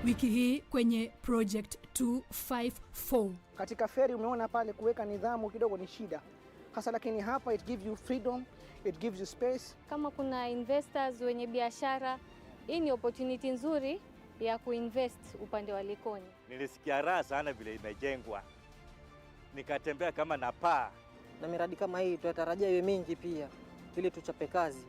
wiki hii kwenye project 254. Katika feri umeona pale kuweka nidhamu kidogo ni shida. Hasa lakini hapa it gives you freedom, it gives you space. Kama kuna investors wenye biashara, hii ni opportunity nzuri ya kuinvest upande wa Likoni. Nilisikia raha sana vile imejengwa. Nikatembea kama na paa. Na miradi kama hii tunatarajia iwe mingi pia ili tuchape kazi.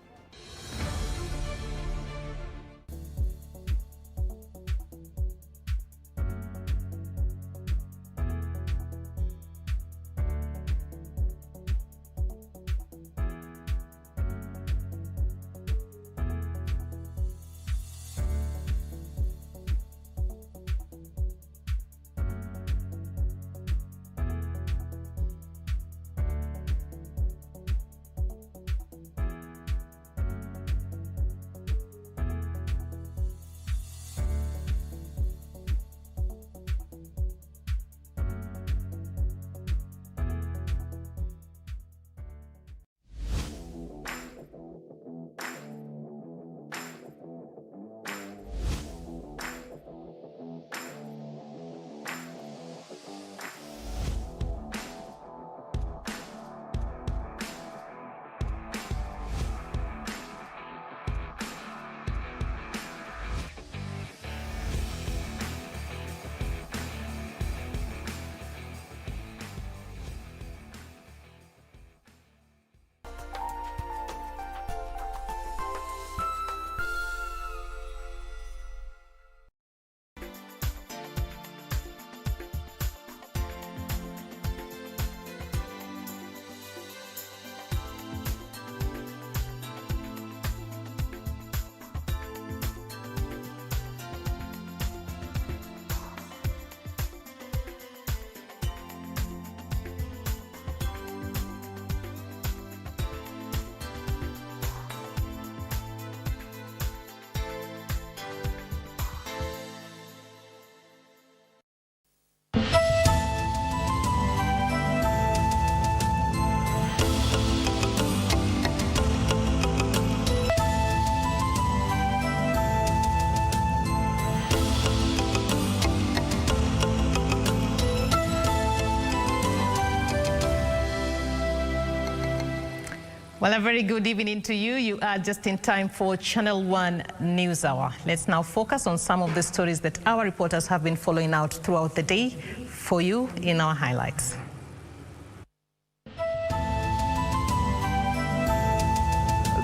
Well, a very good evening to you. You are just in time for Channel 1 News Hour. Let's now focus on some of the stories that our reporters have been following out throughout the day for you in our highlights.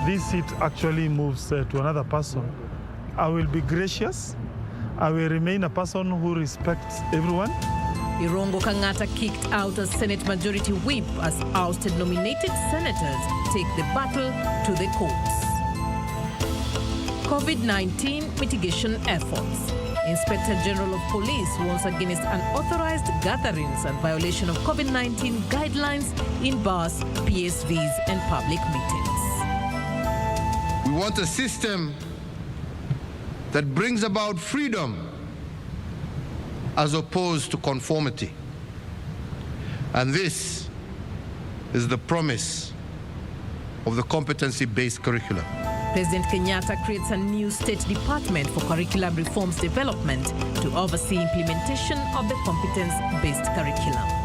This seat actually moves to another person. I will be gracious. I will remain a person who respects everyone. Irungu Kang'ata kicked out as Senate Majority Whip as ousted nominated senators take the battle to the courts. COVID-19 mitigation efforts. Inspector General of Police warns against unauthorized gatherings and violation of COVID-19 guidelines in bars, PSVs and public meetings. We want a system that brings about freedom as opposed to conformity. And this is the promise of the competency-based curriculum. President Kenyatta creates a new state department for curriculum reforms development to oversee implementation of the competence-based curriculum.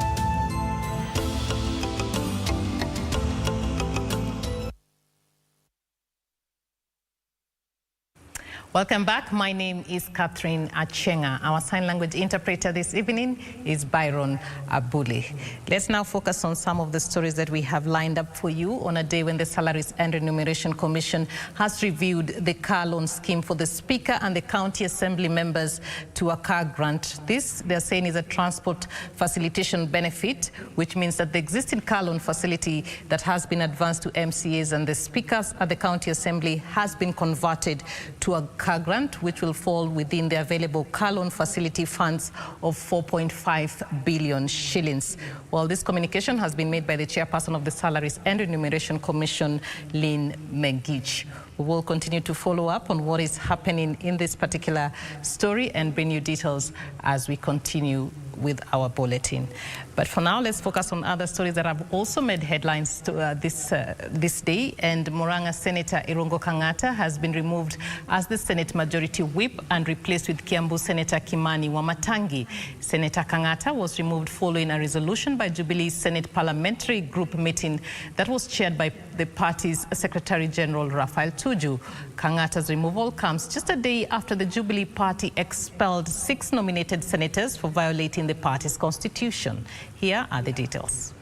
Welcome back. My name is Catherine Achieng'a. Our sign language interpreter this evening is Byron Abuli. Let's now focus on some of the stories that we have lined up for you on a day when the Salaries and Remuneration Commission has reviewed the car loan scheme for the Speaker and the County Assembly members to a car grant. This, they're saying, is a transport facilitation benefit, which means that the existing car loan facility that has been advanced to MCAs and the Speakers at the County Assembly has been converted to a car grant, which will fall within the available car loan facility funds of 4.5 billion shillings. Well, this communication has been made by the chairperson of the Salaries and Remuneration Commission, Lynn Megich. We will continue to follow up on what is happening in this particular story and bring you details as we continue with our bulletin. But for now, let's focus on other stories that have also made headlines this day. And Murang'a Senator Irungu Kang'ata has been removed as the Senate Majority Whip and replaced with Kiambu Senator Kimani Wamatangi. Senator Kang'ata was removed following a resolution by Jubilee's Senate Parliamentary Group meeting that was chaired by the party's Secretary General Raphael Tuju. Kang'ata's removal comes just a day after the Jubilee Party expelled 6 nominated senators for violating the party's constitution. Here are the details.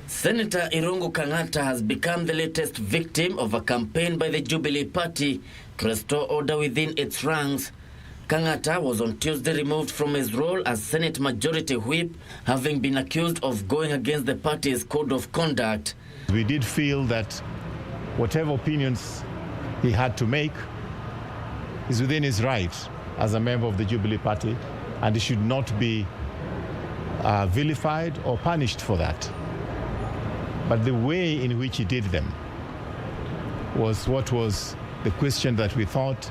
Senator Irungu Kang'ata has become the latest victim of a campaign by the Jubilee Party to restore order within its ranks. Kang'ata was on Tuesday removed from his role as Senate Majority Whip, having been accused of going against the party's code of conduct. We did feel that whatever opinions he had to make is within his right as a member of the Jubilee Party, and he should not be vilified or punished for that. But the way in which he did them was what was the question that we thought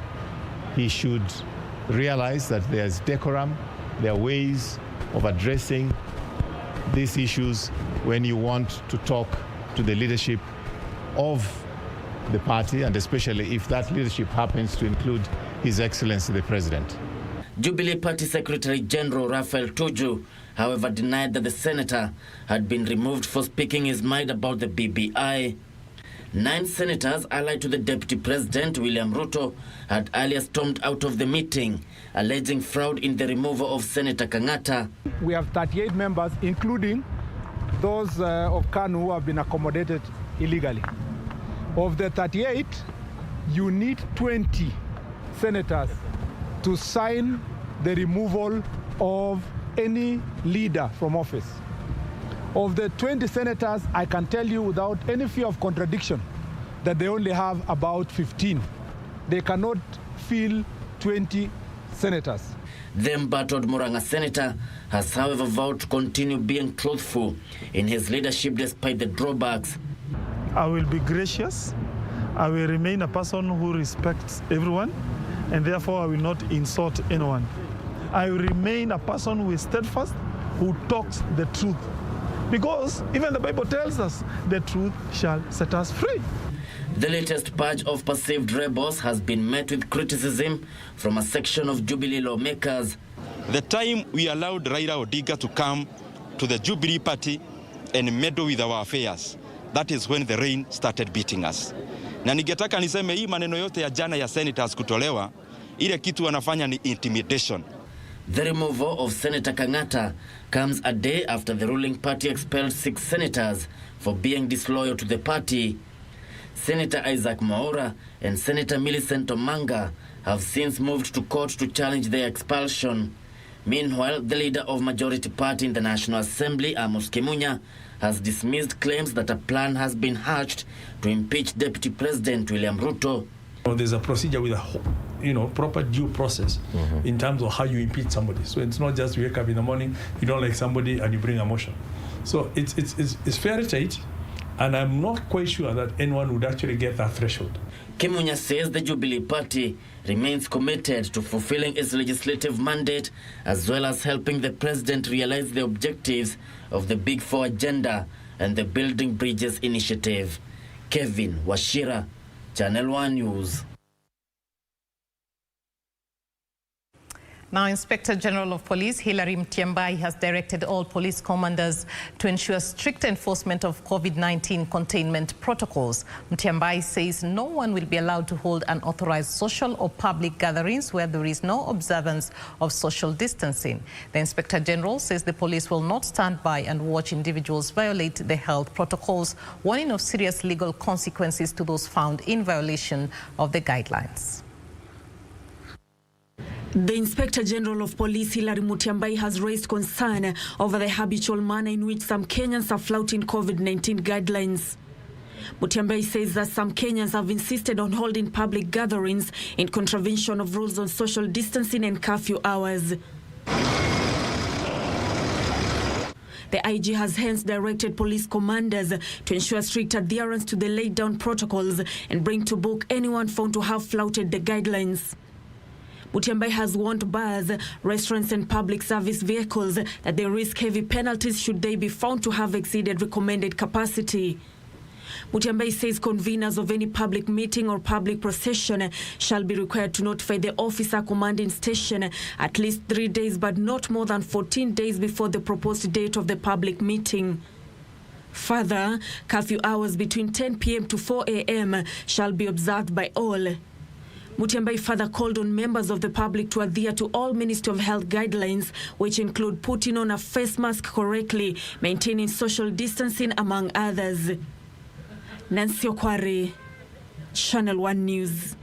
he should realize, that there's decorum, there are ways of addressing these issues when you want to talk to the leadership of the party, and especially if that leadership happens to include His Excellency the President. Jubilee Party Secretary General Raphael Tuju, however, denied that the senator had been removed for speaking his mind about the BBI. 9 senators allied to the Deputy President, William Ruto, had earlier stormed out of the meeting, alleging fraud in the removal of Senator Kang'ata. We have 38 members, including those of KANU who have been accommodated illegally. Of the 38, you need 20 senators to sign the removal of any leader from office. Of the 20 senators, I can tell you without any fear of contradiction that they only have about 15. They cannot fill 20 senators. The embattled Murang'a senator has, however, vowed to continue being truthful in his leadership despite the drawbacks. I will be gracious. I will remain a person who respects everyone, and therefore I will not insult anyone. I will remain a person who is steadfast, who talks the truth. Because even the Bible tells us the truth shall set us free. The latest batch of perceived rebels has been met with criticism from a section of Jubilee lawmakers. The time we allowed Raila Odinga to come to the Jubilee Party and meddle with our affairs, that is when the rain started beating us. Na ningetaka niseme hii maneno yote ya jana ya senators kutolewa, ile kitu wanafanya ni intimidation. The removal of Senator Kang'ata comes a day after the ruling party expelled 6 senators for being disloyal to the party. Senator Isaac Mwaura and Senator Millicent Omanga have since moved to court to challenge their expulsion. Meanwhile, the leader of Majority Party in the National Assembly, Amos Kimunya, has dismissed claims that a plan has been hatched to impeach Deputy President William Ruto. There's a procedure with a proper due process in terms of how you impeach somebody. So it's not just you wake up in the morning, you don't like somebody and you bring a motion. So it's fairly tight, and I'm not quite sure that anyone would actually get that threshold. Kimunya says the Jubilee Party remains committed to fulfilling its legislative mandate as well as helping the president realize the objectives of the Big Four agenda and the Building Bridges initiative. Kevin Washira, Channel 1 News. Now, Inspector General of Police Hilary Mutyambai has directed all police commanders to ensure strict enforcement of COVID-19 containment protocols. Mutyambai says no one will be allowed to hold unauthorized social or public gatherings where there is no observance of social distancing. The Inspector General says the police will not stand by and watch individuals violate the health protocols, warning of serious legal consequences to those found in violation of the guidelines. The Inspector General of Police Hilary Mutyambai has raised concern over the habitual manner in which some Kenyans are flouting COVID-19 guidelines. Mutyambai says that some Kenyans have insisted on holding public gatherings in contravention of rules on social distancing and curfew hours. The IG has hence directed police commanders to ensure strict adherence to the laid down protocols and bring to book anyone found to have flouted the guidelines. Mutiambai has warned bars, restaurants and public service vehicles that they risk heavy penalties should they be found to have exceeded recommended capacity. Mutiambai says conveners of any public meeting or public procession shall be required to notify the officer commanding station at least 3 days but not more than 14 days before the proposed date of the public meeting. Further, curfew hours between 10 p.m. to 4 a.m. shall be observed by all. Mutiambai further called on members of the public to adhere to all Ministry of Health guidelines, which include putting on a face mask correctly, maintaining social distancing, among others. Nancy Okware, Channel 1 News.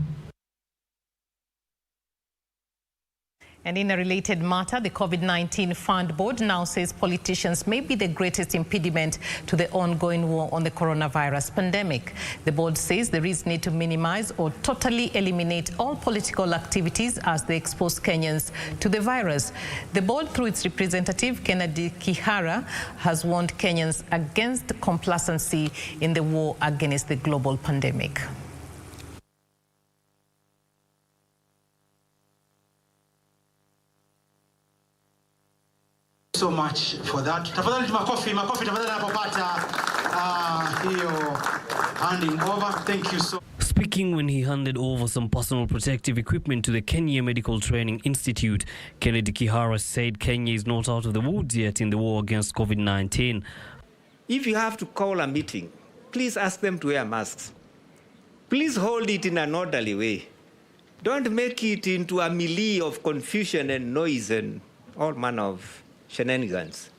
And in a related matter, the COVID-19 Fund Board now says politicians may be the greatest impediment to the ongoing war on the coronavirus pandemic. The board says there is need to minimize or totally eliminate all political activities as they expose Kenyans to the virus. The board, through its representative, Catherine Achieng'a, has warned Kenyans against complacency in the war against the global pandemic. So much for that. Tafadhali makofi tafadhali anapopata hiyo handing over. Thank you so. Speaking when he handed over some personal protective equipment to the Kenya Medical Training Institute, Catherine Achieng'a said Kenya is not out of the woods yet in the war against COVID-19. If you have to call a meeting, please ask them to wear masks. Please hold it in an orderly way. Don't make it into a melee of confusion and noise and all manner of shenanigans.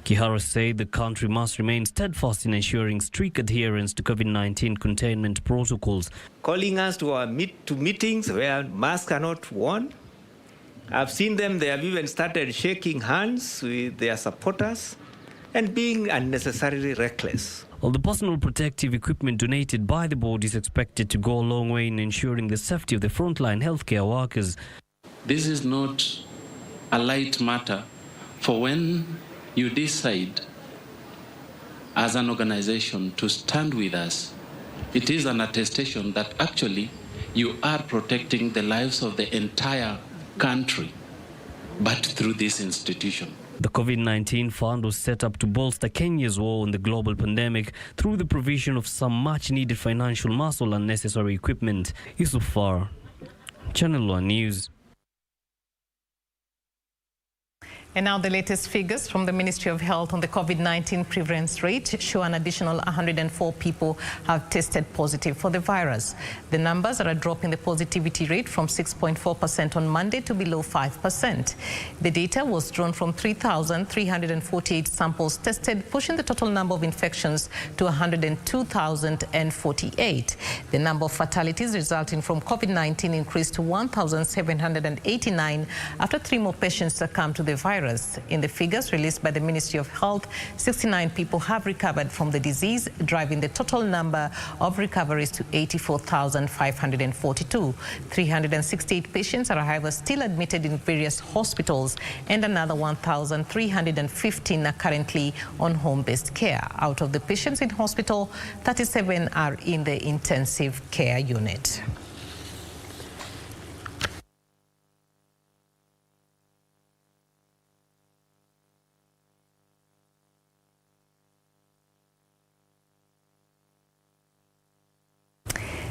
Achieng'a said the country must remain steadfast in ensuring strict adherence to COVID-19 containment protocols. Calling us to meetings where masks are not worn. I've seen them, they have even started shaking hands with their supporters and being unnecessarily reckless. Well, the personal protective equipment donated by the board is expected to go a long way in ensuring the safety of the frontline healthcare workers. This is not a light matter. For when you decide as an organization to stand with us, it is an attestation that actually you are protecting the lives of the entire country, but through this institution. The COVID-19 fund was set up to bolster Kenya's war on the global pandemic through the provision of some much-needed financial muscle and necessary equipment. Yusuf Far, Channel 1 News. And now the latest figures from the Ministry of Health on the COVID-19 prevalence rate show an additional 104 people have tested positive for the virus. The numbers are a drop in the positivity rate from 6.4% on Monday to below 5%. The data was drawn from 3,348 samples tested, pushing the total number of infections to 102,048. The number of fatalities resulting from COVID-19 increased to 1,789 after 3 more patients succumbed to the virus. In the figures released by the Ministry of Health, 69 people have recovered from the disease, driving the total number of recoveries to 84,542. 368 patients are, however, still admitted in various hospitals, and another 1,315 are currently on home-based care. Out of the patients in hospital, 37 are in the intensive care unit.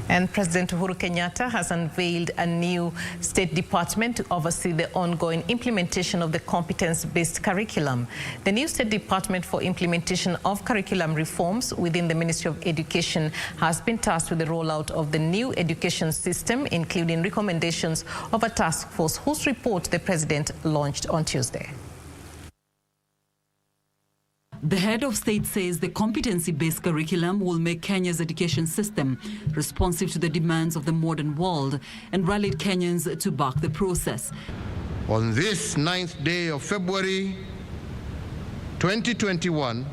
And President Uhuru Kenyatta has unveiled a new State Department to oversee the ongoing implementation of the competence-based curriculum. The new State Department for Implementation of Curriculum Reforms within the Ministry of Education has been tasked with the rollout of the new education system, including recommendations of a task force whose report the President launched on Tuesday. The head of state says the competency-based curriculum will make Kenya's education system responsive to the demands of the modern world and rallied Kenyans to back the process. On this 9th day of February 2021,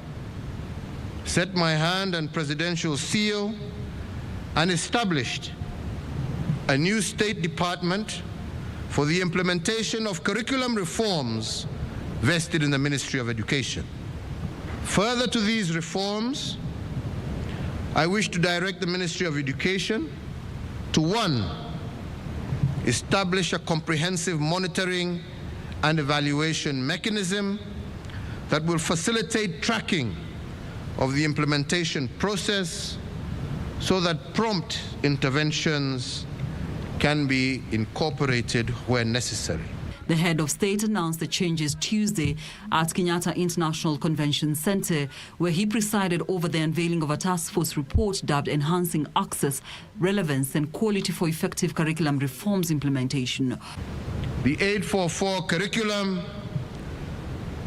set my hand and presidential seal and established a new State Department for the implementation of curriculum reforms vested in the Ministry of Education. Further to these reforms, I wish to direct the Ministry of Education to 1, establish a comprehensive monitoring and evaluation mechanism that will facilitate tracking of the implementation process so that prompt interventions can be incorporated where necessary. The head of state announced the changes Tuesday at Kenyatta International Convention Center, where he presided over the unveiling of a task force report dubbed Enhancing Access, Relevance and Quality for Effective Curriculum Reforms Implementation. The 844 curriculum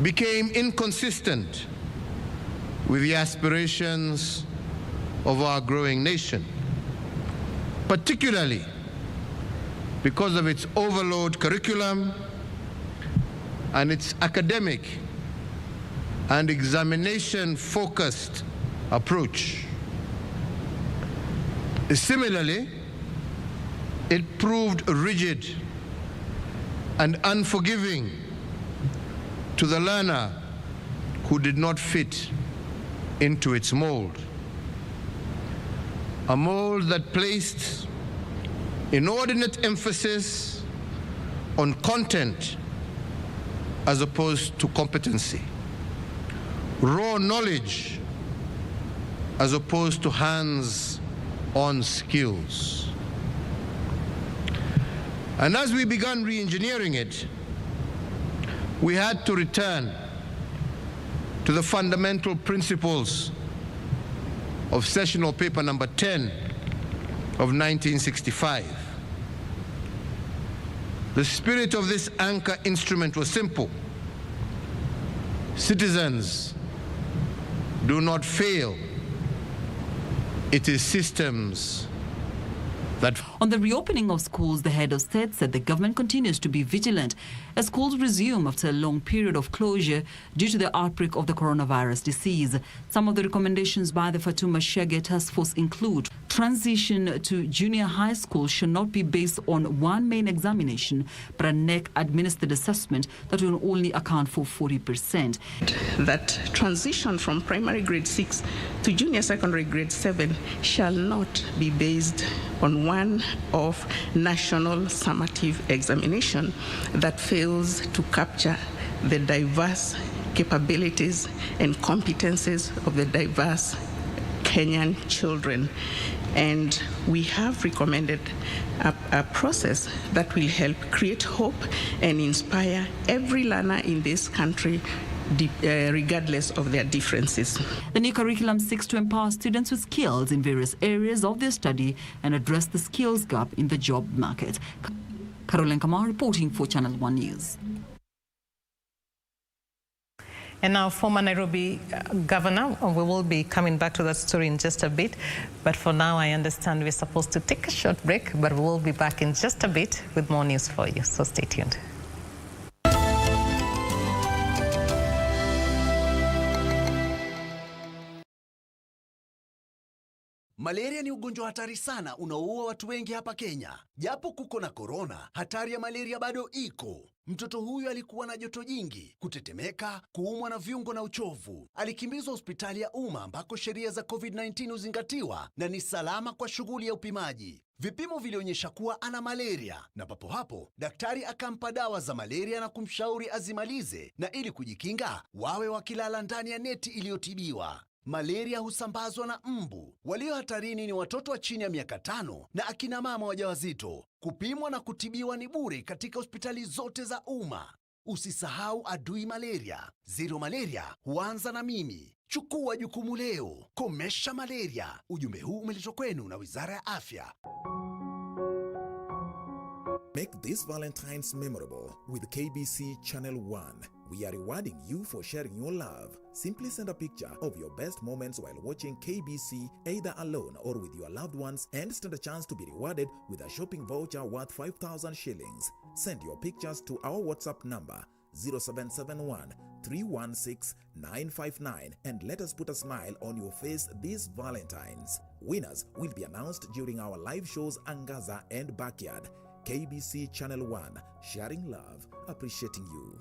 became inconsistent with the aspirations of our growing nation, particularly because of its overload curriculum and its academic and examination-focused approach. Similarly, it proved rigid and unforgiving to the learner who did not fit into its mold. A mold that placed inordinate emphasis on content as opposed to competency, raw knowledge as opposed to hands-on skills. And as we began re-engineering it, we had to return to the fundamental principles of sessional paper number 10 of 1965. The spirit of this anchor instrument was simple. Citizens do not fail. It is systems that... On the reopening of schools, the head of state said the government continues to be vigilant as schools resume after a long period of closure due to the outbreak of the coronavirus disease. Some of the recommendations by the Fatuma Shege task force include transition to junior high school should not be based on one main examination, but a NEC-administered assessment that will only account for 40%. That transition from primary grade 6 to junior secondary grade 7 shall not be based on one of national summative examination that fails to capture the diverse capabilities and competences of the diverse Kenyan children. And we have recommended a process that will help create hope and inspire every learner in this country regardless of their differences. The new curriculum seeks to empower students with skills in various areas of their study and address the skills gap in the job market. Caroline Kamar reporting for Channel 1 News. And now, former Nairobi governor, we will be coming back to that story in just a bit. But for now, I understand we're supposed to take a short break, but we will be back in just a bit with more news for you. So stay tuned. Malaria ni ugonjwa hatari sana unaoua watu wengi hapa Kenya. Japo kuko na korona, hatari ya malaria bado iko. Mtoto huyu alikuwa na joto jingi, kutetemeka, kuumwa na viungo na uchovu. Alikimbizwa hospitali ya umma ambako sheria za COVID-19 huzingatiwa na ni salama kwa shughuli ya upimaji. Vipimo vilionyesha kuwa ana malaria na papo hapo daktari akampa dawa za malaria na kumshauri azimalize, na ili kujikinga wawe wakilala ndani ya neti iliyotibiwa. Malaria husambazwa na mbu. Walio hatarini ni watoto wa chini ya miaka 5 na akina mama wajawazito. Kupimwa na kutibiwa ni bure katika hospitali zote za umma. Usisahau adui malaria. Zero malaria huanza na mimi. Chukua jukumu leo. Komesha malaria. Ujumbe huu umeletwa kwenu na Wizara ya Afya. Make this Valentine's memorable with KBC Channel 1. We are rewarding you for sharing your love. Simply send a picture of your best moments while watching KBC, either alone or with your loved ones, and stand a chance to be rewarded with a shopping voucher worth 5,000 shillings. Send your pictures to our WhatsApp number 0771 316 959 and let us put a smile on your face this Valentine's. Winners will be announced during our live shows Angaza and Backyard. KBC Channel 1, sharing love, appreciating you.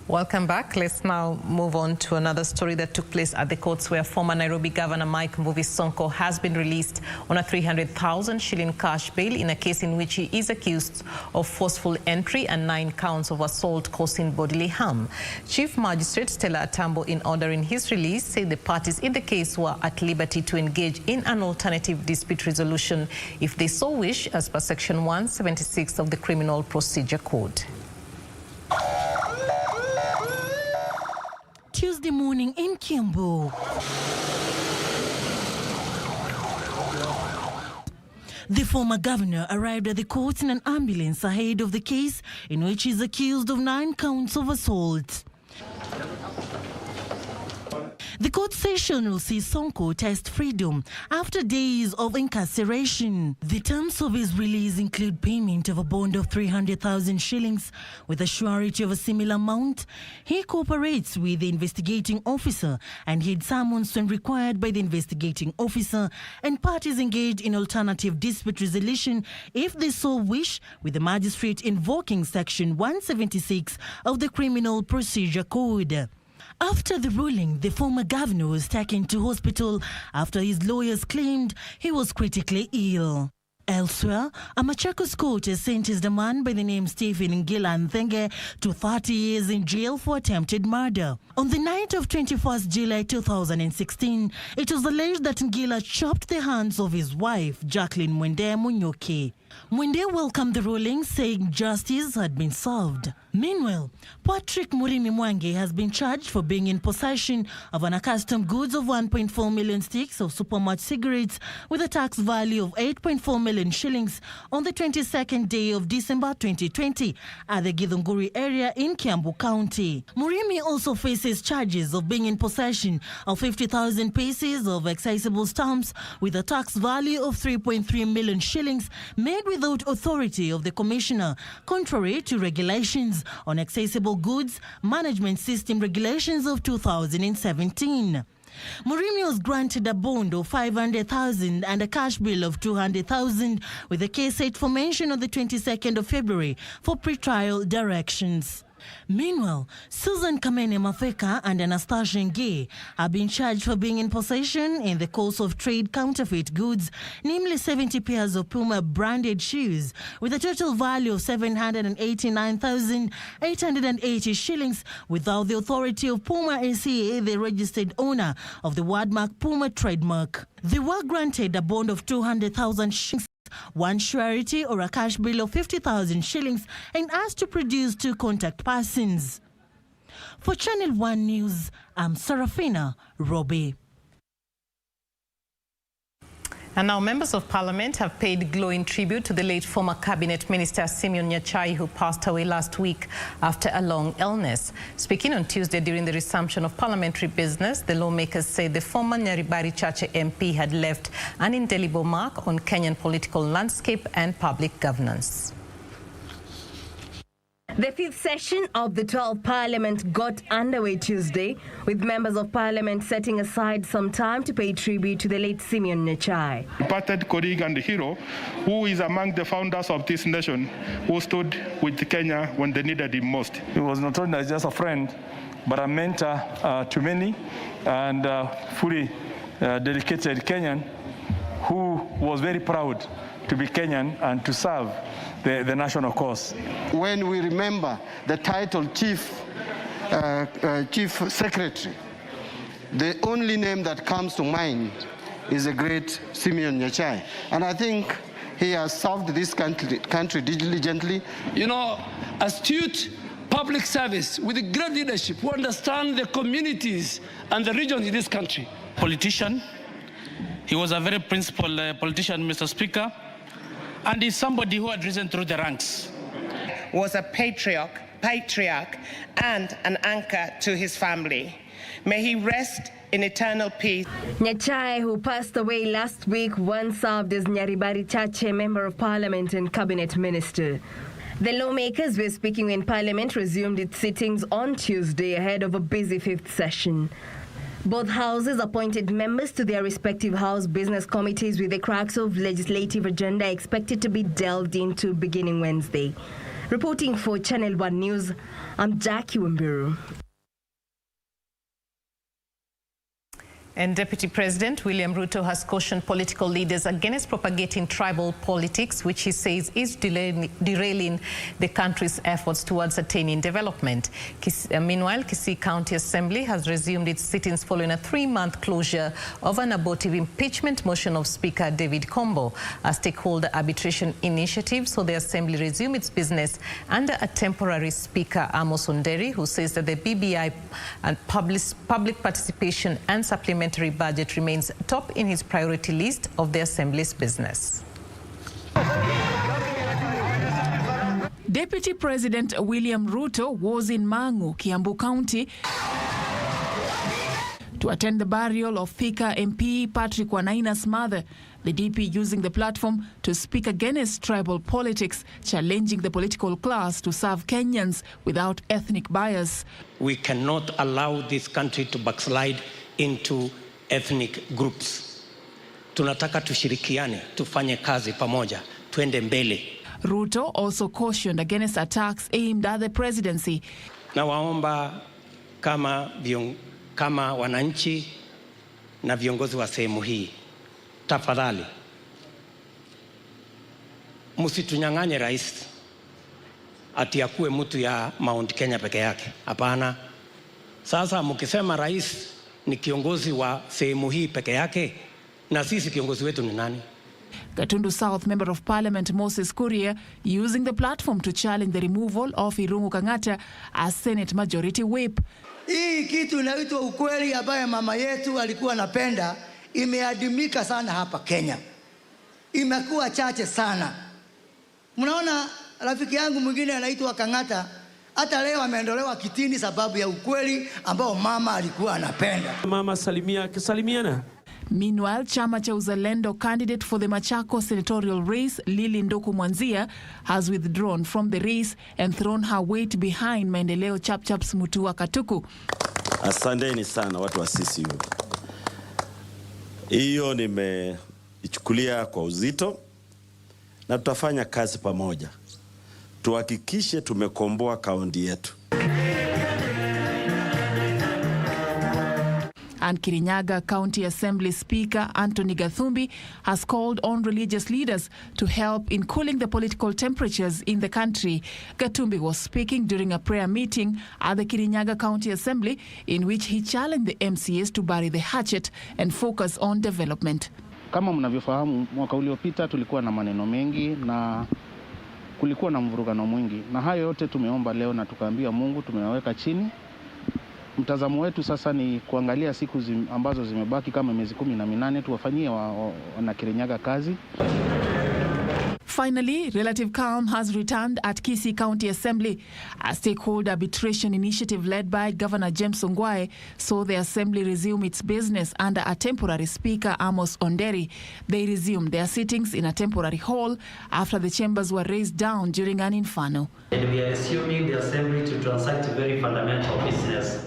Welcome back. Let's now move on to another story that took place at the courts, where former Nairobi Governor Mike Mbuvi Sonko has been released on a 300,000 shilling cash bail in a case in which he is accused of forceful entry and 9 counts of assault causing bodily harm. Chief Magistrate Stella Atambo, in ordering his release, said the parties in the case were at liberty to engage in an alternative dispute resolution if they so wish, as per Section 176 of the Criminal Procedure Code. Tuesday morning in Kiambu. The former governor arrived at the court in an ambulance ahead of the case in which he is accused of 9 counts of assault. The court session will see Sonko test freedom after days of incarceration. The terms of his release include payment of a bond of 300,000 shillings with a surety of a similar amount. He cooperates with the investigating officer and heed summons when required by the investigating officer, and parties engaged in alternative dispute resolution if they so wish, with the magistrate invoking Section 176 of the Criminal Procedure Code. After the ruling, the former governor was taken to hospital after his lawyers claimed he was critically ill. Elsewhere, a Machakos court has sentenced a man by the name Stephen Ngila to 30 years in jail for attempted murder. On the night of 21st July 2016, it was alleged that Ngila chopped the hands of his wife, Jacqueline Mwende Munyoki. Mwende welcomed the ruling, saying justice had been served. Meanwhile, Patrick Murimi Mwangi has been charged for being in possession of an accustomed goods of 1.4 million sticks of Supermart cigarettes with a tax value of 8.4 million shillings on the 22nd day of December 2020 at the Githunguri area in Kiambu County. Murimi also faces charges of being in possession of 50,000 pieces of accessible stamps with a tax value of 3.3 million shillings made without authority of the commissioner, contrary to regulations on accessible goods management system regulations of 2017. Murimi was granted a bond of 500,000 and a cash bill of 200,000 with the case set for mention on the 22nd of February for pretrial directions. Meanwhile, Susan Kamene Mafeka and Anastasia Nge have been charged for being in possession in the course of trade counterfeit goods, namely 70 pairs of Puma branded shoes with a total value of 789,880 shillings without the authority of Puma SCA, the registered owner of the wordmark Puma trademark. They were granted a bond of 200,000 shillings, one surety or a cash bill of 50,000 shillings, and asked to produce 2 contact persons. For Channel 1 News, I'm Serafina Robbie. And now members of parliament have paid glowing tribute to the late former cabinet minister Simeon Nyachae, who passed away last week after a long illness. Speaking on Tuesday during the resumption of parliamentary business, the lawmakers say the former Nyaribari Chache MP had left an indelible mark on Kenyan political landscape and public governance. The 5th session of the 12th Parliament got underway Tuesday, with members of Parliament setting aside some time to pay tribute to the late Simeon Nyachae. Departed colleague and hero, who is among the founders of this nation, who stood with Kenya when they needed him most. He was not only just a friend, but a mentor to many, and fully dedicated Kenyan who was very proud to be Kenyan and to serve the national cause. When we remember the title Chief Secretary, the only name that comes to mind is the great Simeon Nyachae. And I think he has served this country diligently. You know, astute public service with great leadership who understand the communities and the regions in this country. Politician. He was a very principled politician, Mr. Speaker. And he's somebody who had risen through the ranks. Was a patriarch and an anchor to his family. May he rest in eternal peace. Nyachae, who passed away last week, once served as Nyaribari Chache Member of Parliament and Cabinet Minister. The lawmakers were speaking when Parliament resumed its sittings on Tuesday ahead of a busy 5th session. Both houses appointed members to their respective House business committees, with the crux of legislative agenda expected to be delved into beginning Wednesday. Reporting for Channel 1 News, I'm Jackie Wimbiru. And Deputy President William Ruto has cautioned political leaders against propagating tribal politics, which he says is derailing the country's efforts towards attaining development. Meanwhile, Kisii County Assembly has resumed its sittings following a 3-month closure of an abortive impeachment motion of Speaker David Kombo. A stakeholder arbitration initiative so the Assembly resume its business under a temporary Speaker, Amos Onderi, who says that the BBI and public participation and supplementary budget remains top in his priority list of the Assembly's business. Deputy President William Ruto was in Mangu, Kiambu County, to attend the burial of Thika MP Patrick Wanaina's mother. The DP using the platform to speak against tribal politics, challenging the political class to serve Kenyans without ethnic bias. We cannot allow this country to backslide into ethnic groups. Tunataka tushirikiane, tufanye kazi pamoja, tuende mbele. Ruto also cautioned against attacks aimed at the presidency. Na waomba kama wananchi na viongozi wa sehemu hii, tafadhali msitunyang'anye rais ati akuwe mtu ya Mount Kenya peke yake. Hapana. Sasa mkisema rais ni kiongozi wa sehemu hii peke yake, na sisi kiongozi wetu ni nani? Gatundu South Member of Parliament Moses Kuria using the platform to challenge the removal of Irungu Kang'ata as Senate Majority Whip. Hii kitu inaitwa ukweli ambaye mama yetu alikuwa anapenda imeadimika sana hapa Kenya. Imekuwa chache sana. Mnaona rafiki yangu mwingine anaitwa Kang'ata, hata leo ameondolewa kitini sababu ya ukweli ambao mama alikuwa anapenda. Mama salimiana. Meanwhile, chama cha Uzalendo candidate for the Machakos senatorial race, Lili Ndoku Mwanzia, has withdrawn from the race and thrown her weight behind Maendeleo Chapchap's Mutua Katuku. Asanteni sana watu wa CCU. Hiyo nimeichukulia kwa uzito na tutafanya kazi pamoja. Tuhakikishe tumekomboa kaunti yetu. And Kirinyaga County Assembly Speaker Anthony Gathumbi has called on religious leaders to help in cooling the political temperatures in the country. Gathumbi was speaking during a prayer meeting at the Kirinyaga County Assembly in which he challenged the MCAs to bury the hatchet and focus on development. Kama mnavyofahamu, mwaka uliopita tulikuwa na maneno mengi na kulikuwa na mvurugano mwingi, na hayo yote tumeomba leo na tukaambia Mungu, tumeweka chini. Mtazamo wetu sasa ni kuangalia siku ambazo zimebaki kama miezi 18 tuwafanyie wana Kirinyaga kazi. Finally, relative calm has returned at Kisii County Assembly. A stakeholder arbitration initiative led by Governor James Ongwae saw the Assembly resume its business under a temporary Speaker, Amos Onderi. They resumed their sittings in a temporary hall after the chambers were raised down during an inferno. And we are assuming the Assembly to transact very fundamental business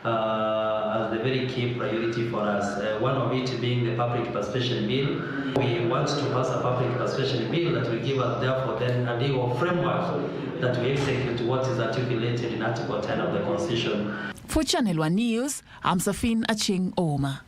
as the very key priority for us. One of it being the public participation bill. We want to pass a public participation bill that will give us therefore then a legal framework that we execute what is articulated in Article 10 of the Constitution. For Channel 1 News, I'm Catherine Achieng'a.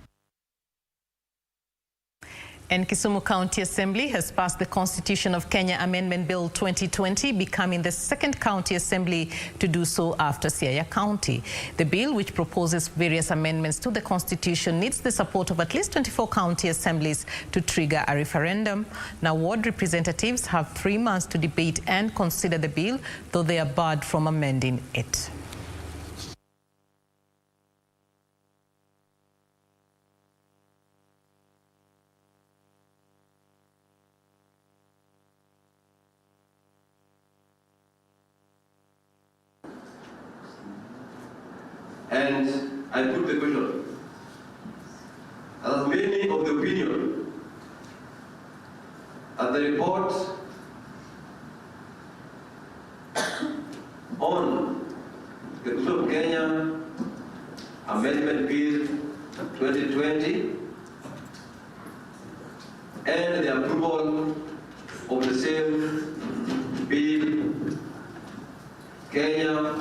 And Kisumu County Assembly has passed the Constitution of Kenya Amendment Bill 2020, becoming the second county assembly to do so after Siaya County. The bill, which proposes various amendments to the Constitution, needs the support of at least 24 county assemblies to trigger a referendum. Now, ward representatives have 3 months to debate and consider the bill, though they are barred from amending it. And I put the question, as many of the opinion, at the report on the Constitution of Kenya Amendment Bill 2020 and the approval of the same bill Kenya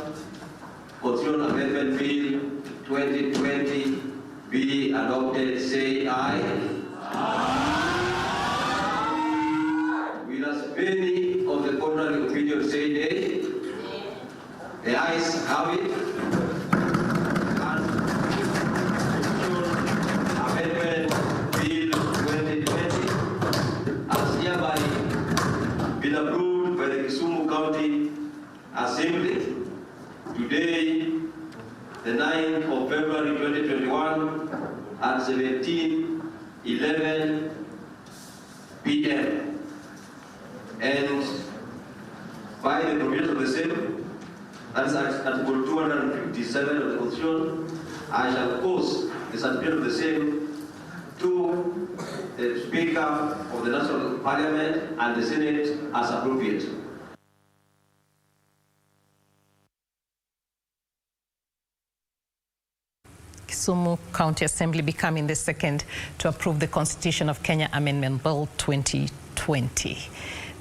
Constitutional Amendment Bill 2020 be adopted, say aye. Will as many of the contrary opinion say nay? The ayes have it. And Amendment Bill 2020 has hereby been approved by the Kisumu County Assembly today, the 9th of February 2021 at 17:11 p.m. And by the provisions of the same, that is Article 257 of the Constitution, I shall post the certificate of the same to the Speaker of the National Parliament and the Senate as appropriate. Kisumu County Assembly becoming the second to approve the Constitution of Kenya Amendment Bill 2020.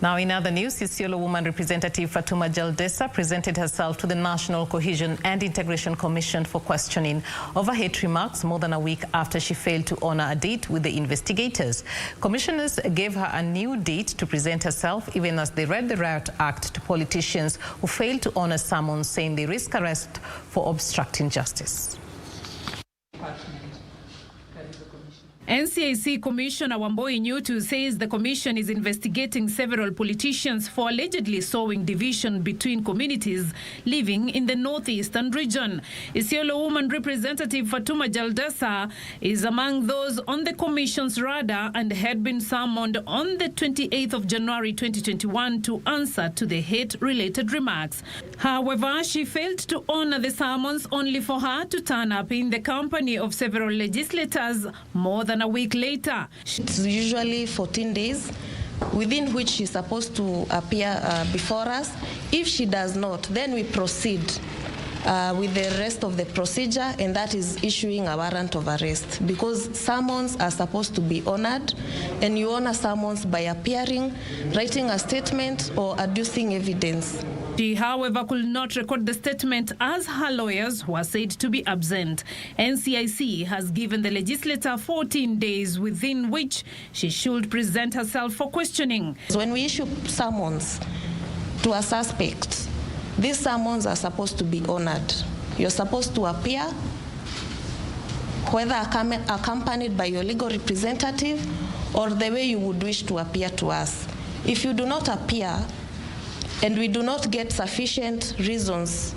Now, in other news, Isiolo woman representative Fatuma Jaldesa presented herself to the National Cohesion and Integration Commission for questioning over hate remarks more than a week after she failed to honor a date with the investigators. Commissioners gave her a new date to present herself, even as they read the Riot Act to politicians who failed to honor summons, saying they risk arrest for obstructing justice. NCIC Commissioner Wamboi Nyutu says the commission is investigating several politicians for allegedly sowing division between communities living in the northeastern region. Isiolo woman representative Fatuma Jaldesa is among those on the commission's radar and had been summoned on the 28th of January 2021 to answer to the hate-related remarks. However, she failed to honor the summons, only for her to turn up in the company of several legislators more than a week later. It's usually 14 days within which she's supposed to appear before us. If she does not, then we proceed with the rest of the procedure, and that is issuing a warrant of arrest, because summons are supposed to be honored, and you honor summons by appearing, writing a statement, or adducing evidence. She, however, could not record the statement as her lawyers were said to be absent. NCIC has given the legislator 14 days within which she should present herself for questioning. When we issue summons to a suspect, these summons are supposed to be honored. You're supposed to appear, whether accompanied by your legal representative or the way you would wish to appear to us. If you do not appear, and we do not get sufficient reasons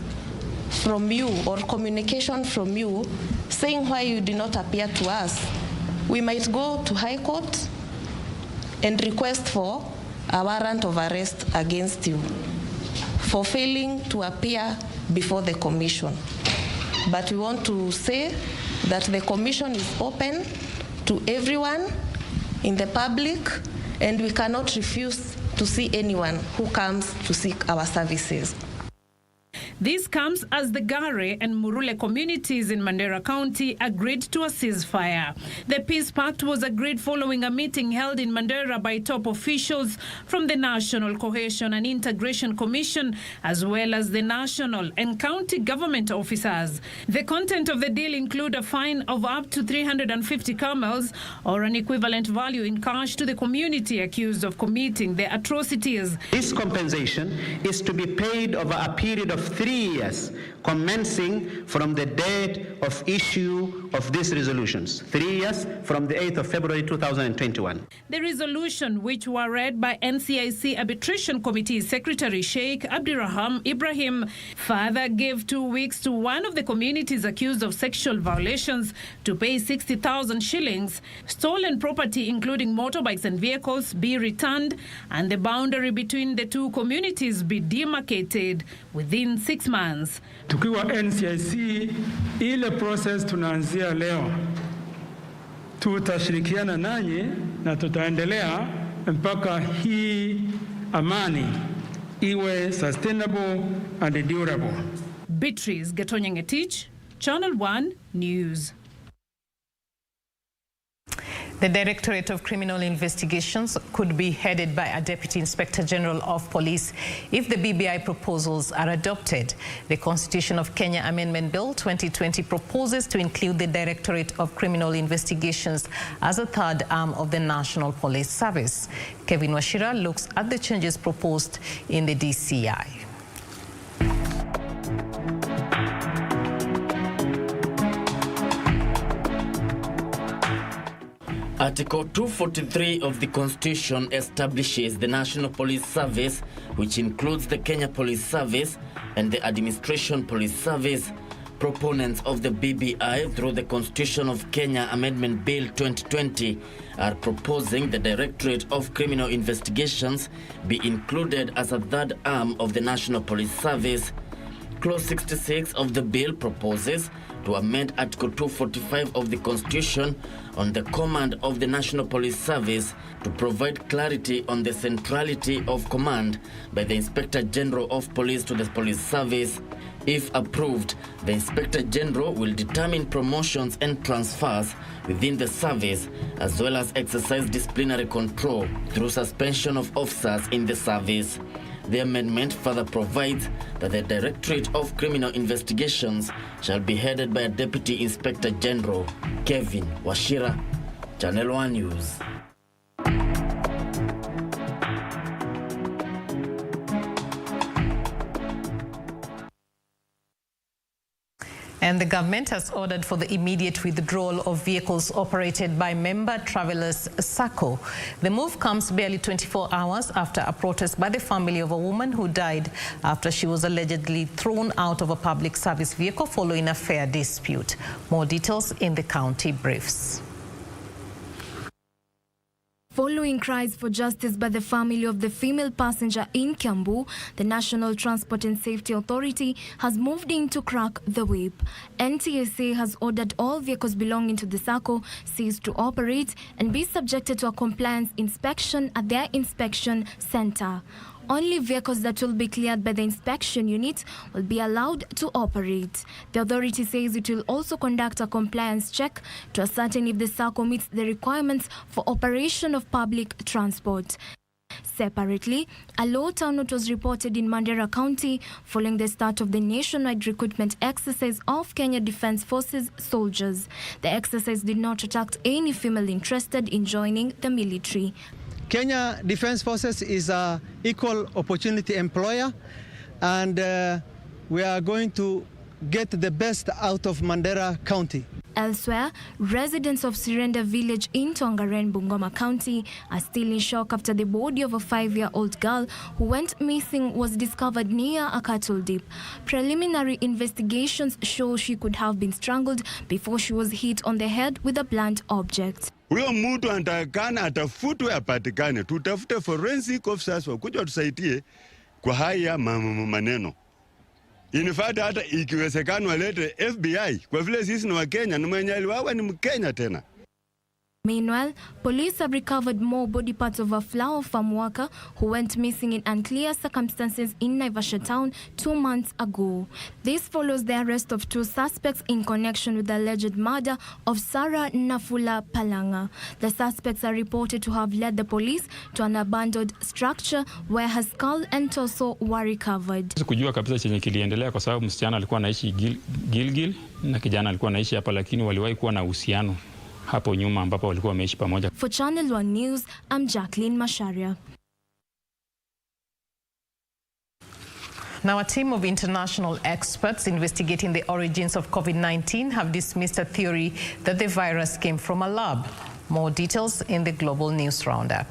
from you or communication from you saying why you did not appear to us, we might go to High Court and request for a warrant of arrest against you for failing to appear before the commission. But we want to say that the commission is open to everyone in the public, and we cannot refuse to see anyone who comes to seek our services. This comes as the Gare and Murule communities in Mandera County agreed to a ceasefire. The peace pact was agreed following a meeting held in Mandera by top officials from the National Cohesion and Integration Commission, as well as the national and county government officers. The content of the deal include a fine of up to 350 camels, or an equivalent value in cash, to the community accused of committing the atrocities. This compensation is to be paid over a period of 3 years, commencing from the date of issue of these resolutions. 3 years from the 8th of February 2021. The resolution, which were read by NCIC Arbitration Committee Secretary Sheikh Abdiraham Ibrahim, further gave 2 weeks to one of the communities accused of sexual violations to pay 60,000 shillings, stolen property including motorbikes and vehicles be returned, and the boundary between the two communities be demarcated within 6 months. Tukiwa NCIC, ile process tunaanzia leo, tutashirikiana nanyi na tutaendelea mpaka hii amani iwe sustainable and durable. Beatrice Getonyenge-Tich, Channel 1 News. The Directorate of Criminal Investigations could be headed by a Deputy Inspector General of Police if the BBI proposals are adopted. The Constitution of Kenya Amendment Bill 2020 proposes to include the Directorate of Criminal Investigations as a third arm of the National Police Service. Kevin Washira looks at the changes proposed in the DCI. Article 243 of the Constitution establishes the National Police Service, which includes the Kenya Police Service and the Administration Police Service. Proponents of the BBI through the Constitution of Kenya Amendment Bill 2020 are proposing the Directorate of Criminal Investigations be included as a third arm of the National Police Service. Clause 66 of the bill proposes to amend Article 245 of the Constitution on the command of the National Police Service to provide clarity on the centrality of command by the Inspector General of Police to the Police Service. If approved, the Inspector General will determine promotions and transfers within the service, as well as exercise disciplinary control through suspension of officers in the service. The amendment further provides that the Directorate of Criminal Investigations shall be headed by a Deputy Inspector General. Kevin Washira, Channel 1 News. And the government has ordered for the immediate withdrawal of vehicles operated by Member Travelers SACCO. The move comes barely 24 hours after a protest by the family of a woman who died after she was allegedly thrown out of a public service vehicle following a fare dispute. More details in the county briefs. Following cries for justice by the family of the female passenger in Kiambu, the National Transport and Safety Authority has moved in to crack the whip. NTSA has ordered all vehicles belonging to the SACCO cease to operate and be subjected to a compliance inspection at their inspection center. Only vehicles that will be cleared by the inspection unit will be allowed to operate. The authority says it will also conduct a compliance check to ascertain if the SACCO meets the requirements for operation of public transport. Separately, a low turnout was reported in Mandera County following the start of the nationwide recruitment exercise of Kenya Defence Forces soldiers. The exercise did not attract any female interested in joining the military. Kenya Defence Forces is an equal opportunity employer, and we are going to get the best out of Mandera County. Elsewhere, residents of Sirenda village in Tongaren, Bungoma County are still in shock after the body of a 5-year-old girl who went missing was discovered near a cattle dip. Preliminary investigations show she could have been strangled before she was hit on the head with a blunt object. Huyo mtu anatakana atafutwe apatikane, tutafute forensic officers wakuja tusaidie kwa haya maneno. In fact, hata ikiwezekana walete FBI kwa vile sisi ni Wakenya, na mwenye aliwawa ni Mkenya tena. Meanwhile, police have recovered more body parts of a flower farm worker who went missing in unclear circumstances in Naivasha town 2 months ago. This follows the arrest of 2 suspects in connection with the alleged murder of Sarah Nafula Palanga. The suspects are reported to have led the police to an abandoned structure where her skull and torso were recovered. Kujua kabisa chenye kiliendelea kwa sababu msichana alikuwa anaishi Gilgil na kijana alikuwa anaishi hapa, lakini waliwahi kuwa na uhusiano hapo nyuma ambapo walikuwa wameishi pamoja. For Channel 1 News, I'm Jacqueline Masharia. Now, a team of international experts investigating the origins of COVID-19 have dismissed a theory that the virus came from a lab. More details in the Global News Roundup.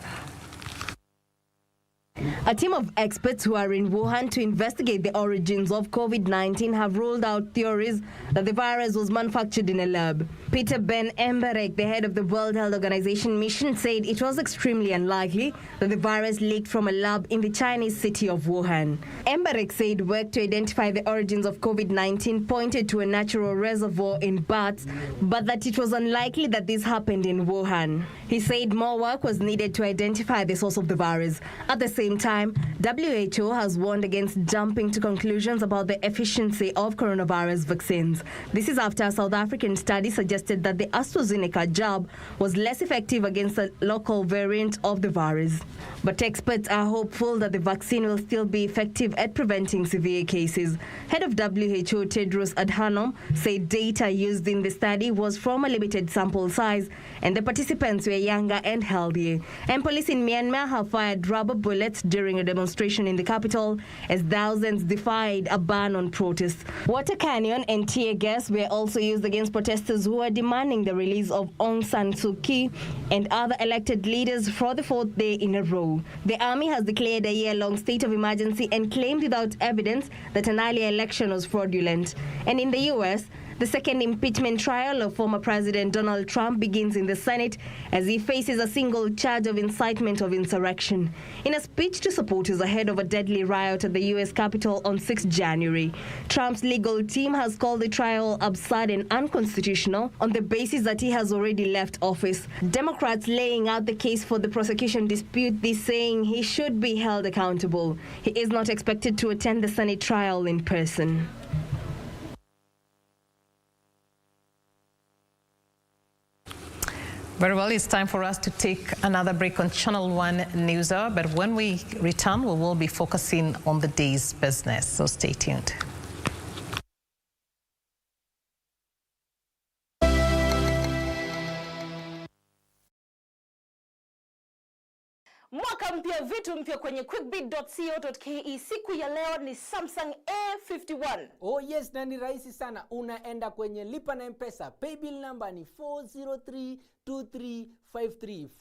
A team of experts who are in Wuhan to investigate the origins of COVID-19 have ruled out theories that the virus was manufactured in a lab. Peter Ben Emberek, the head of the World Health Organization mission, said it was extremely unlikely that the virus leaked from a lab in the Chinese city of Wuhan. Emberek said work to identify the origins of COVID-19 pointed to a natural reservoir in bats, but that it was unlikely that this happened in Wuhan. He said more work was needed to identify the source of the virus. At the same time, WHO has warned against jumping to conclusions about the efficiency of coronavirus vaccines. This is after a South African study suggested suggested that the AstraZeneca jab was less effective against a local variant of the virus. But experts are hopeful that the vaccine will still be effective at preventing severe cases. Head of WHO Tedros Adhanom said data used in the study was from a limited sample size and the participants were younger and healthier. And police in Myanmar have fired rubber bullets during a demonstration in the capital as thousands defied a ban on protests. Water cannon and tear gas were also used against protesters who are demanding the release of Aung San Suu Kyi and other elected leaders for the fourth day in a row. The army has declared a year-long state of emergency and claimed without evidence that an earlier election was fraudulent. And in the U.S., the second impeachment trial of former President Donald Trump begins in the Senate as he faces a single charge of incitement of insurrection. In a speech to supporters ahead of a deadly riot at the U.S. Capitol on 6 January, Trump's legal team has called the trial absurd and unconstitutional on the basis that he has already left office. Democrats laying out the case for the prosecution dispute this, saying he should be held accountable. He is not expected to attend the Senate trial in person. Very well, it's time for us to take another break on Channel 1 News Hour, but when we return, we will be focusing on the day's business, so stay tuned. Mwaka mpya, vitu mpya kwenye quickbit.co.ke. Siku ya leo ni Samsung A51. Oh yes, na ni rahisi sana. Unaenda kwenye lipa na M-Pesa. Paybill number ni 4032353.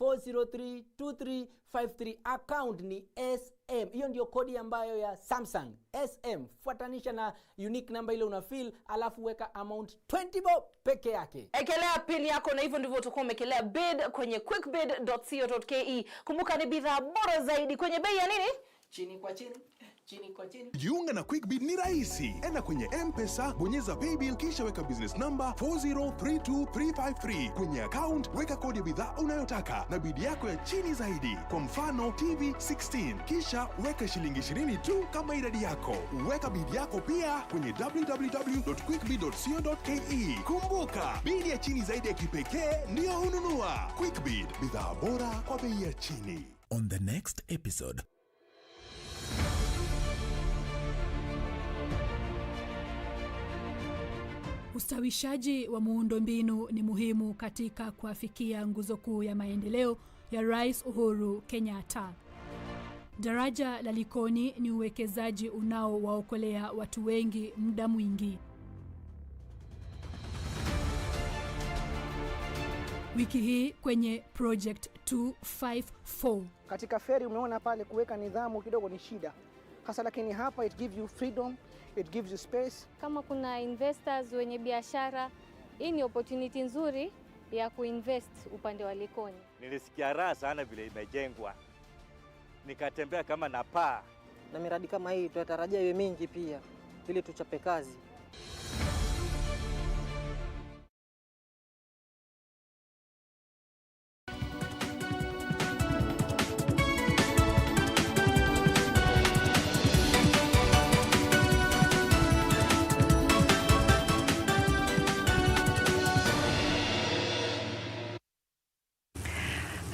4032353. Account ni SM. Hiyo ndio kodi ambayo ya Samsung. SM. Fuatanisha na unique number ile unafeel, alafu weka amount 20 bob peke yake. Ekelea pin yako na hivyo ndivyo utakuwa umekelea bid kwenye quickbit.co.ke. Kumbuka ni bidhaa bora zaidi kwenye bei ya nini? Chini kwa chini. Chini kwa chini. Jiunga na Quickbit ni rahisi. Enda kwenye M-Pesa, bonyeza paybill kisha weka business number 4032353. Kwenye account weka kodi ya bidhaa unayotaka na bid yako ya chini zaidi. Kwa mfano TV 16. Kisha weka shilingi 20 tu kama idadi yako. Weka bid yako pia kwenye www.quickbit.co.ke. Kumbuka, bid ya chini zaidi ya kipekee ndio hununua. Quickbit, bidhaa bora kwa bei ya chini. On the next episode, ustawishaji wa muundombinu ni muhimu katika kuafikia nguzo kuu ya maendeleo ya Rais Uhuru Kenyatta. Daraja la Likoni ni uwekezaji unaowaokolea watu wengi muda mwingi. Wiki hii kwenye Project 254. Katika feri umeona pale kuweka nidhamu kidogo ni shida. Hasa lakini hapa it gives you freedom, it gives you space. Kama kuna investors wenye biashara, hii ni opportunity nzuri ya kuinvest upande wa Likoni. Nilisikia raha sana vile imejengwa. Nikatembea kama na paa. Na miradi kama hii tunatarajia iwe mingi pia ili tuchape kazi.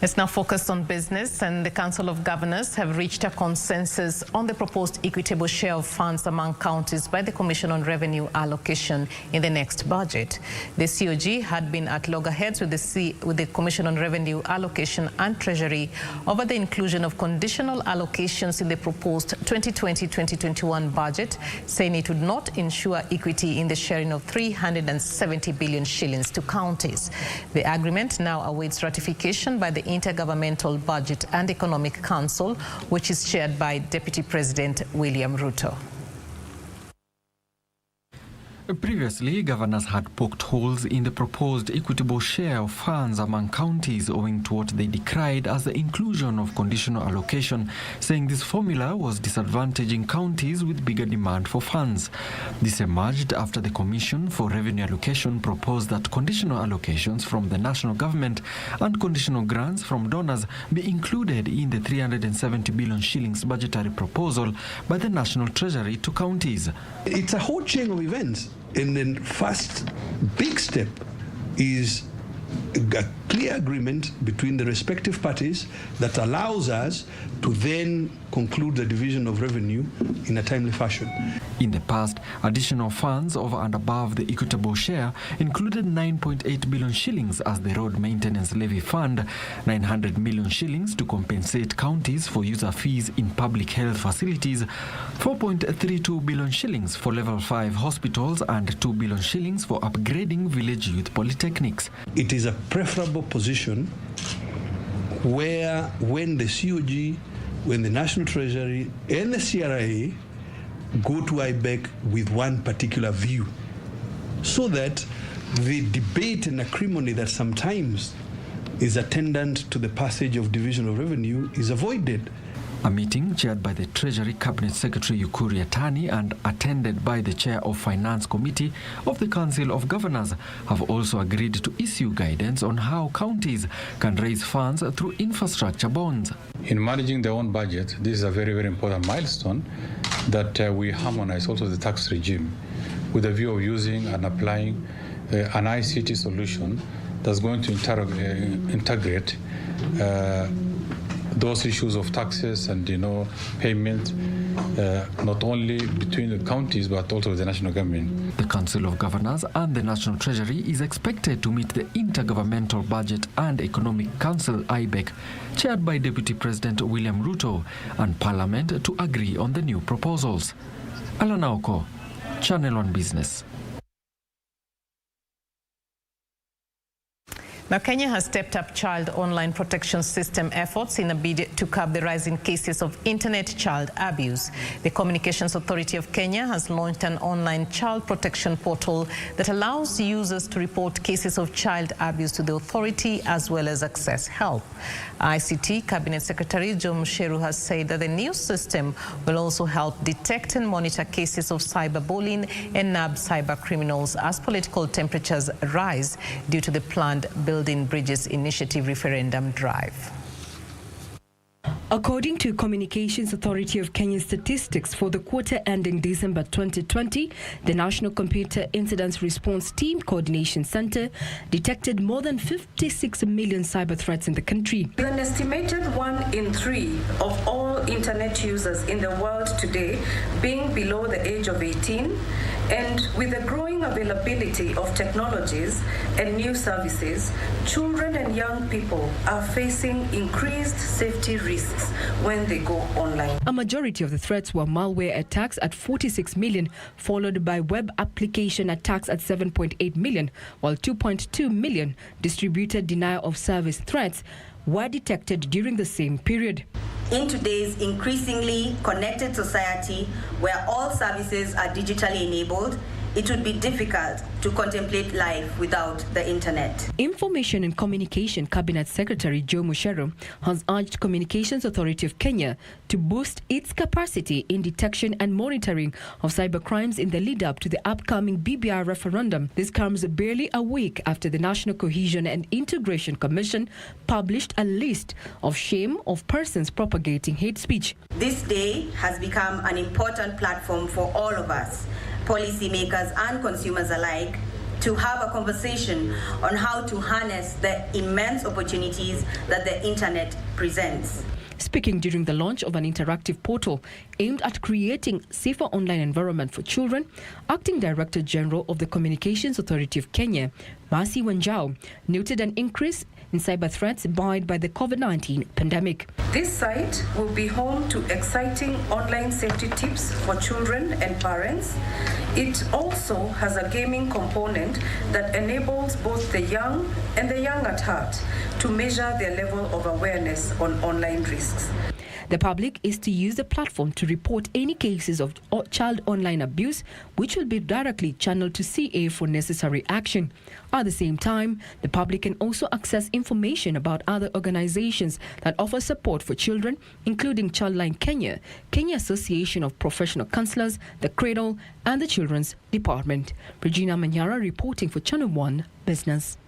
Let's now focus on business, and the Council of Governors have reached a consensus on the proposed equitable share of funds among counties by the Commission on Revenue Allocation in the next budget. The COG had been at loggerheads with the Commission on Revenue Allocation and Treasury over the inclusion of conditional allocations in the proposed 2020-2021 budget, saying it would not ensure equity in the sharing of 370 billion shillings to counties. The agreement now awaits ratification by the Intergovernmental Budget and Economic Council, which is chaired by Deputy President William Ruto. Previously, governors had poked holes in the proposed equitable share of funds among counties owing to what they decried as the inclusion of conditional allocation, saying this formula was disadvantaging counties with bigger demand for funds. This emerged after the Commission for Revenue Allocation proposed that conditional allocations from the national government and conditional grants from donors be included in the 370 billion shillings budgetary proposal by the National Treasury to counties. It's a whole chain of events. And then first big step is a clear agreement between the respective parties that allows us to then conclude the division of revenue in a timely fashion. In the past, additional funds over and above the equitable share included 9.8 billion shillings as the Road Maintenance Levy Fund, 900 million shillings to compensate counties for user fees in public health facilities, 4.32 billion shillings for level 5 hospitals, and 2 billion shillings for upgrading village youth polytechnics. It is a preferable position where when the COG, when the National Treasury and the CRA go to IBEC with one particular view, so that the debate and acrimony that sometimes is attendant to the passage of division of revenue is avoided. A meeting chaired by the Treasury Cabinet Secretary Ukuri Yatani and attended by the Chair of Finance Committee of the Council of Governors have also agreed to issue guidance on how counties can raise funds through infrastructure bonds. In managing their own budget, this is a very, very important milestone that we harmonize also the tax regime with a view of using and applying an ICT solution that's going to integrate those issues of taxes and payment, not only between the counties but also with the national government. The Council of Governors and the National Treasury is expected to meet the Intergovernmental Budget and Economic Council IBEC, chaired by Deputy President William Ruto, and Parliament to agree on the new proposals. Alana Oko, Channel 1 Business. Now, Kenya has stepped up child online protection system efforts in a bid to curb the rise in cases of internet child abuse. The Communications Authority of Kenya has launched an online child protection portal that allows users to report cases of child abuse to the authority as well as access help. ICT Cabinet Secretary Joe Musheru has said that the new system will also help detect and monitor cases of cyberbullying and nab cyber criminals as political temperatures rise due to the planned Building Bridges Initiative referendum drive. According to Communications Authority of Kenya statistics for the quarter ending December 2020, the National Computer Incident Response Team Coordination Center detected more than 56 million cyber threats in the country. With an estimated 1 in 3 of all internet users in the world today being below the age of 18, and with the growing availability of technologies and new services, children and young people are facing increased safety risks when they go online. A majority of the threats were malware attacks at 46 million, followed by web application attacks at 7.8 million, while 2.2 million distributed denial of service threats were detected during the same period. In today's increasingly connected society, where all services are digitally enabled, it would be difficult to contemplate life without the internet. Information and Communication Cabinet Secretary Joe Musheru has urged Communications Authority of Kenya to boost its capacity in detection and monitoring of cybercrimes in the lead-up to the upcoming BBI referendum. This comes barely a week after the National Cohesion and Integration Commission published a list of shame of persons propagating hate speech. This day has become an important platform for all of us, policymakers and consumers alike, to have a conversation on how to harness the immense opportunities that the internet presents. Speaking during the launch of an interactive portal aimed at creating a safer online environment for children, Acting Director General of the Communications Authority of Kenya, Mercy Wanjau, noted an increase in cyber threats buoyed by the COVID-19 pandemic. This site will be home to exciting online safety tips for children and parents. It also has a gaming component that enables both the young and the young at heart to measure their level of awareness on online risks. The public is to use the platform to report any cases of child online abuse, which will be directly channeled to CA for necessary action. At the same time, the public can also access information about other organizations that offer support for children, including Childline Kenya, Kenya Association of Professional Counselors, the Cradle, and the Children's Department. Regina Manyara reporting for Channel 1 Business.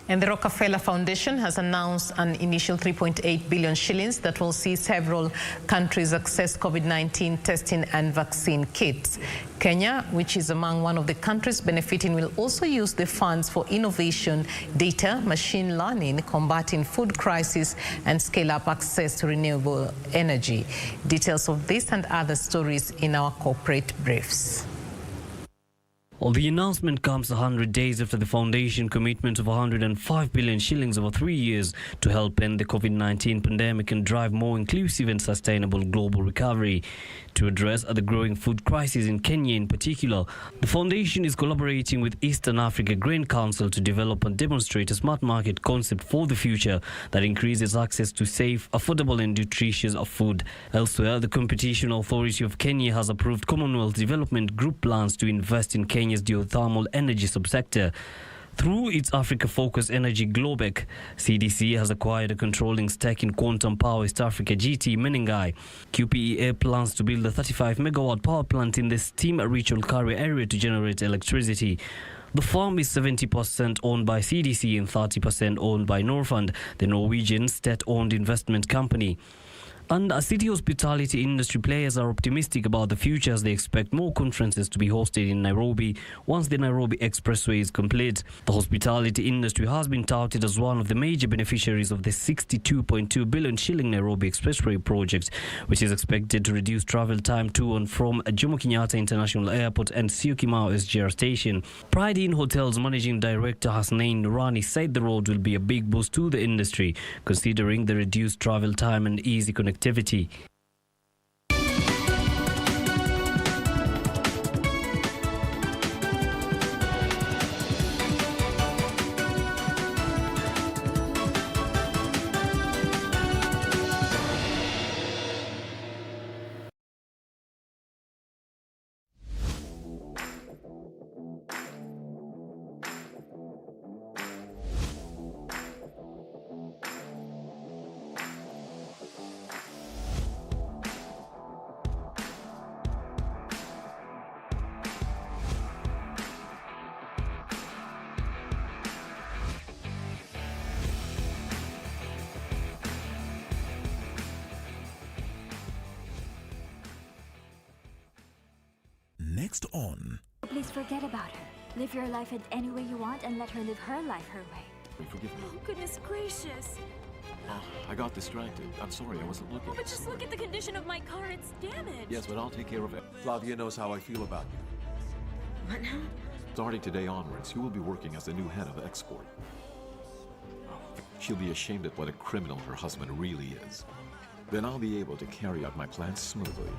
And the Rockefeller Foundation has announced an initial 3.8 billion shillings that will see several countries access COVID-19 testing and vaccine kits. Kenya, which is among one of the countries benefiting, will also use the funds for innovation, data, machine learning, combating food crisis, and scale up access to renewable energy. Details of this and other stories in our corporate briefs. Well, the announcement comes 100 days after the foundation commitment of 105 billion shillings over 3 years to help end the COVID-19 pandemic and drive more inclusive and sustainable global recovery. To address the growing food crisis in Kenya in particular, the foundation is collaborating with Eastern Africa Grain Council to develop and demonstrate a smart market concept for the future that increases access to safe, affordable and nutritious food. Elsewhere, the Competition Authority of Kenya has approved Commonwealth Development Group plans to invest in Kenya's geothermal energy subsector. Through its Africa-focused Energy Globec, CDC has acquired a controlling stake in Quantum Power East Africa GT Menengai. QPEA plans to build a 35-megawatt power plant in the steam-rich Olkaria area to generate electricity. The farm is 70% owned by CDC and 30% owned by Norfund, the Norwegian state-owned investment company. And city hospitality industry players are optimistic about the future as they expect more conferences to be hosted in Nairobi once the Nairobi Expressway is complete. The hospitality industry has been touted as one of the major beneficiaries of the 62.2 billion shilling Nairobi Expressway project, which is expected to reduce travel time to and from Jomo Kenyatta International Airport and Syokimau SGR station. Pride Inn Hotels Managing Director Hasnain Nurani said the road will be a big boost to the industry, considering the reduced travel time and easy connectivity. Next on. Please forget about her. Live your life in any way you want and let her live her life her way. Forgive me. Oh, goodness gracious. I got distracted. I'm sorry, I wasn't looking. Oh, but just look at the condition of my car. It's damaged. Yes, but I'll take care of it. Flavia knows how I feel about you. What now? Starting today onwards, you will be working as the new head of export. She'll be ashamed at what a criminal her husband really is. Then I'll be able to carry out my plans smoothly.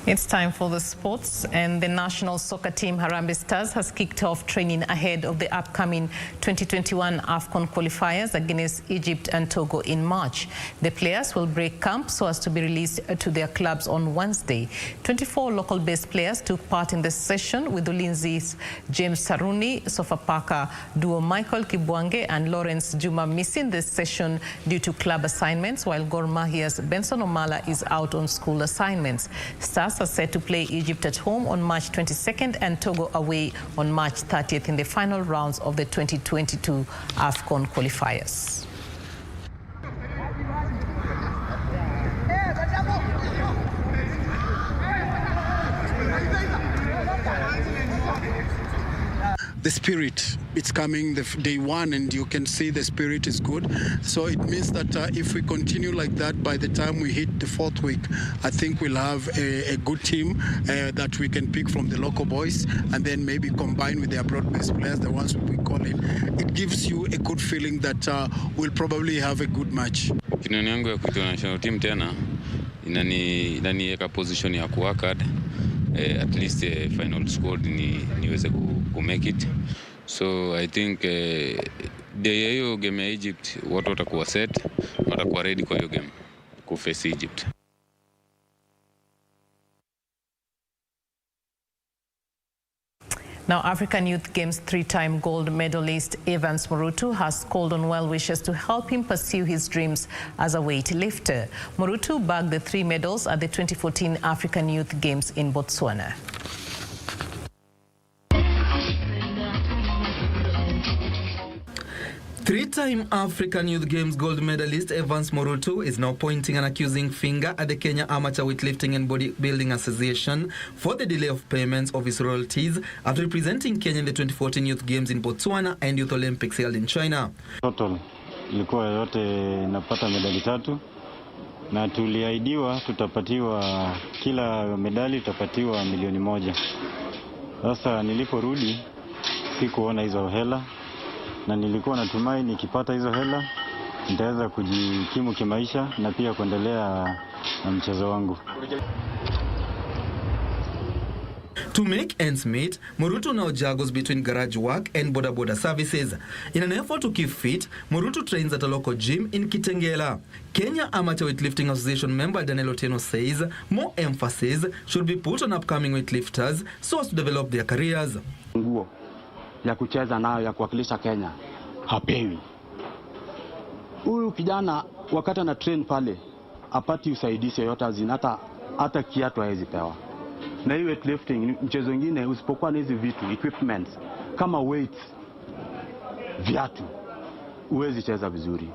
It's time for the sports, and the national soccer team Harambee Stars has kicked off training ahead of the upcoming 2021 AFCON qualifiers against Egypt and Togo in March. The players will break camp so as to be released to their clubs on Wednesday. 24 local-based players took part in the session, with Ulinzi's James Saruni, Sofapaka duo Michael Kibwange and Lawrence Juma missing the session due to club assignments, while Gor Mahia's Benson Omala is out on school assignments. Stars are set to play Egypt at home on March 22nd and Togo away on March 30th in the final rounds of the 2022 AFCON qualifiers. The spirit, it's coming the day one, and you can see the spirit is good. So it means that if we continue like that, by the time we hit the fourth week, I think we'll have a good team that we can pick from the local boys and then maybe combine with the abroad-based players, the ones we call in. It gives you a good feeling that we'll probably have a good match. Kinoni yangu ya kuitwa national team tena inaniweka position ya kuwork hard. At least final squad niweze ku make it. So I think hiyo game ya Egypt watu watakuwa set, watakuwa ready kwa hiyo game ku face Egypt. Now, African Youth Games 3-time gold medalist Evans Morutu has called on well-wishers to help him pursue his dreams as a weightlifter. Morutu bagged the 3 medals at the 2014 African Youth Games in Botswana. Three-time African Youth Games gold medalist Evans Morutu is now pointing an accusing finger at the Kenya Amateur Weightlifting and Bodybuilding Association for the delay of payments of his royalties after representing Kenya in the 2014 Youth Games in Botswana and Youth Olympics held in China. Total ilikuwa yote napata medali 3 na tuliahidiwa tutapatiwa kila medali tutapatiwa milioni 1. Sasa niliporudi sikuona hizo hela. Na nilikuwa natumai nikipata hizo hela nitaweza kujikimu kimaisha na pia kuendelea na mchezo wangu. To make ends meet, Morutu now juggles between garage work and boda services. In an effort to keep fit, Morutu trains at a local gym in Kitengela. Kenya Amateur Weightlifting Association member Daniel Otieno says more emphasis should be put on upcoming weightlifters so as to develop their careers. Nguo ya kucheza nayo ya kuwakilisha Kenya hapewi. Huyu kijana wakati ana train pale apati usaidizi yote hata kiatu hawezi pewa. Na hii weightlifting mchezo mwingine usipokuwa na hizi vitu equipment kama weights viatu huwezi cheza vizuri.